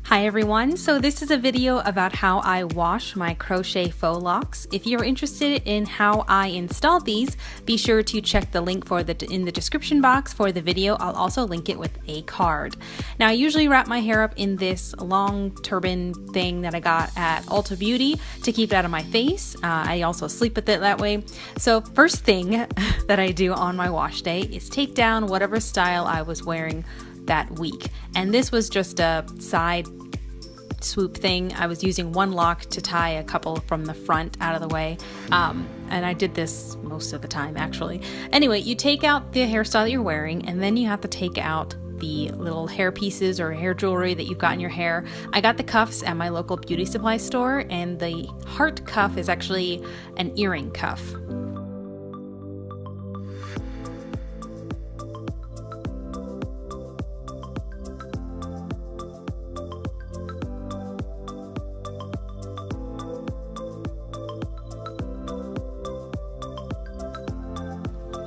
Hi everyone, so this is a video about how I wash my Crochet Faux Locks. If you're interested in how I install these, be sure to check the link in the description box for the video. I'll also link it with a card. Now I usually wrap my hair up in this long turban thing that I got at Ulta Beauty to keep it out of my face. I also sleep with it that way. So first thing that I do on my wash day is take down whatever style I was wearing that week. And this was just a side swoop thing. I was using one lock to tie a couple from the front out of the way. And I did this most of the time actually. Anyway, you take out the hairstyle that you're wearing and then you have to take out the little hair pieces or hair jewelry that you've got in your hair. I got the cuffs at my local beauty supply store, and the heart cuff is actually an earring cuff.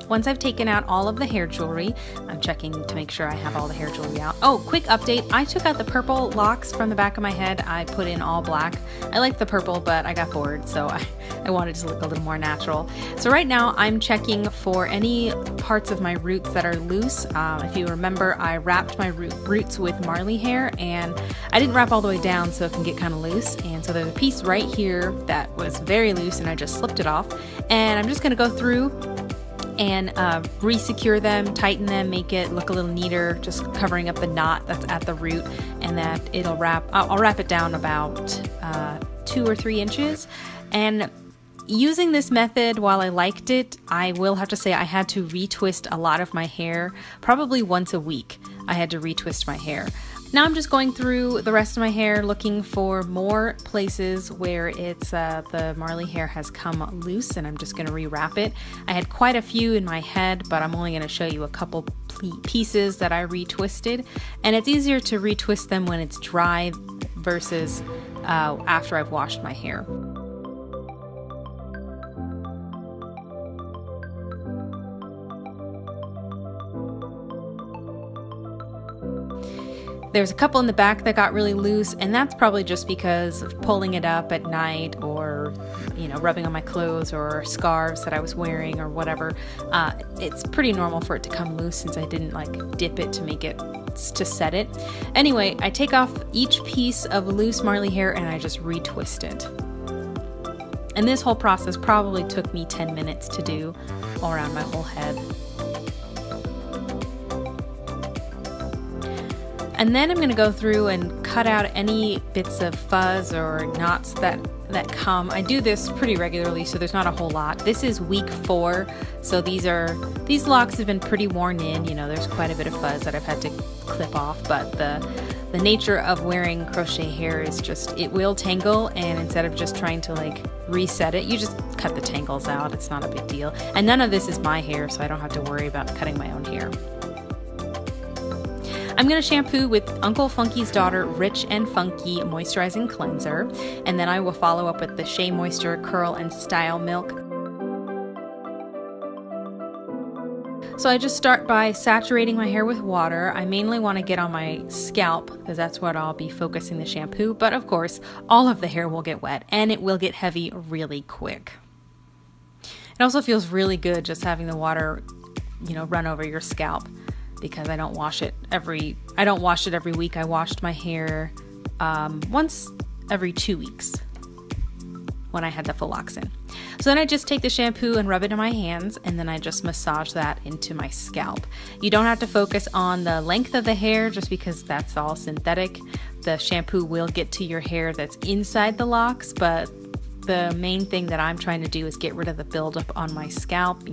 Once I've taken out all of the hair jewelry, I'm checking to make sure I have all the hair jewelry out. Oh, quick update. I took out the purple locks from the back of my head. I put in all black. I like the purple, but I got bored, so I wanted to look a little more natural. So right now I'm checking for any parts of my roots that are loose. If you remember, I wrapped my roots with Marley hair, and I didn't wrap all the way down so it can get kind of loose. And so there's a piece right here that was very loose and I just slipped it off. And I'm just gonna go through and re-secure them, tighten them, make it look a little neater, just covering up the knot that's at the root, and that it'll wrap, I'll wrap it down about 2 or 3 inches. And using this method, while I liked it, I will have to say I had to retwist a lot of my hair, probably once a week. I had to retwist my hair. Now I'm just going through the rest of my hair looking for more places where it's the Marley hair has come loose, and I'm just going to rewrap it. I had quite a few in my head, but I'm only going to show you a couple pieces that I retwisted, and it's easier to retwist them when it's dry versus after I've washed my hair. There's a couple in the back that got really loose, and that's probably just because of pulling it up at night, or rubbing on my clothes or scarves that I was wearing or whatever. It's pretty normal for it to come loose since I didn't like dip it to set it. Anyway, I take off each piece of loose Marley hair and I just retwist it. And this whole process probably took me 10 minutes to do all around my whole head. And then I'm going to go through and cut out any bits of fuzz or knots that come. I do this pretty regularly, so there's not a whole lot. This is week 4, so these locks have been pretty worn in. There's quite a bit of fuzz that I've had to clip off, but the nature of wearing crochet hair is just, it will tangle, and instead of just trying to like reset it, you just cut the tangles out. It's not a big deal. And none of this is my hair, so I don't have to worry about cutting my own hair. I'm going to shampoo with Uncle Funky's Daughter Rich and Funky Moisturizing Cleanser, and then I will follow up with the Shea Moisture Curl and Style Milk. So I just start by saturating my hair with water. I mainly want to get on my scalp because that's what I'll be focusing the shampoo, but of course all of the hair will get wet and it will get heavy really quick. It also feels really good just having the water, run over your scalp, because I don't wash it every week. I washed my hair once every 2 weeks when I had the Faux Locks in. So then I just take the shampoo and rub it in my hands, and then I just massage that into my scalp. You don't have to focus on the length of the hair just because that's all synthetic. The shampoo will get to your hair that's inside the locks, but the main thing that I'm trying to do is get rid of the buildup on my scalp,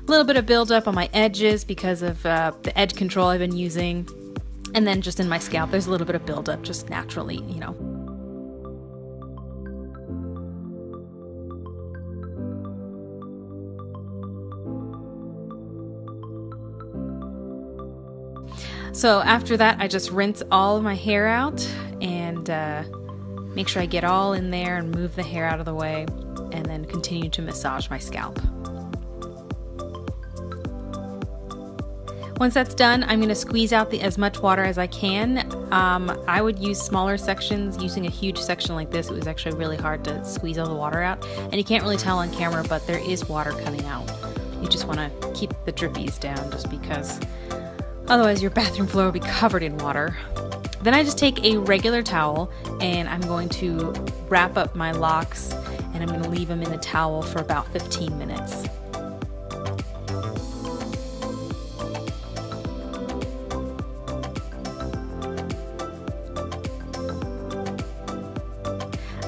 a little bit of buildup on my edges because of the edge control I've been using, and then just in my scalp there's a little bit of buildup just naturally, So after that I just rinse all of my hair out and make sure I get all in there and move the hair out of the way, and then continue to massage my scalp. Once that's done, I'm going to squeeze out as much water as I can. I would use smaller sections. Using a huge section like this, it was actually really hard to squeeze all the water out. And you can't really tell on camera, but there is water coming out. You just want to keep the drippies down just because otherwise your bathroom floor will be covered in water. Then I just take a regular towel and I'm going to wrap up my locks and I'm going to leave them in the towel for about 15 minutes.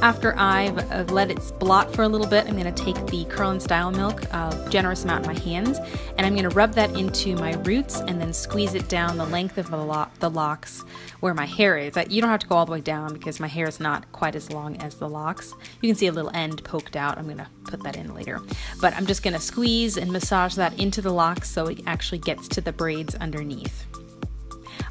After I've let it blot for a little bit, I'm going to take the Curl and Style Milk, a generous amount in my hands, and I'm going to rub that into my roots and then squeeze it down the length of the locks where my hair is. You don't have to go all the way down because my hair is not quite as long as the locks. You can see a little end poked out. I'm going to put that in later. But I'm just going to squeeze and massage that into the locks so it actually gets to the braids underneath.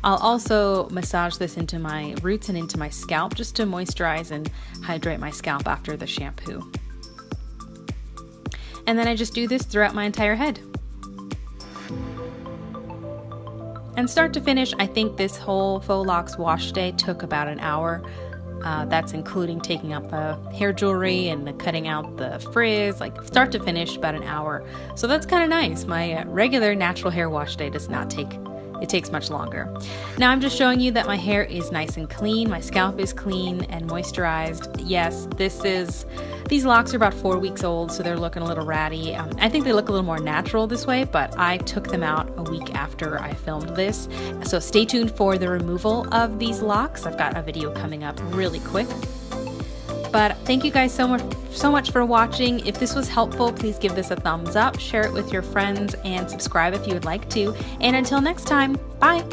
I'll also massage this into my roots and into my scalp just to moisturize and hydrate my scalp after the shampoo. And then I just do this throughout my entire head. And start to finish, I think this whole Faux Locks wash day took about an hour. That's including taking out the hair jewelry and cutting out the frizz, like start to finish about an hour. So that's kind of nice. My regular natural hair wash day does not take. It takes much longer. Now I'm just showing you that my hair is nice and clean, my scalp is clean and moisturized. Yes, these locks are about 4 weeks old, so they're looking a little ratty. I think they look a little more natural this way, but I took them out a week after I filmed this. So stay tuned for the removal of these locks. I've got a video coming up really quick. But thank you guys so much for watching. If this was helpful, please give this a thumbs up, share it with your friends, and subscribe if you would like to. And until next time, bye!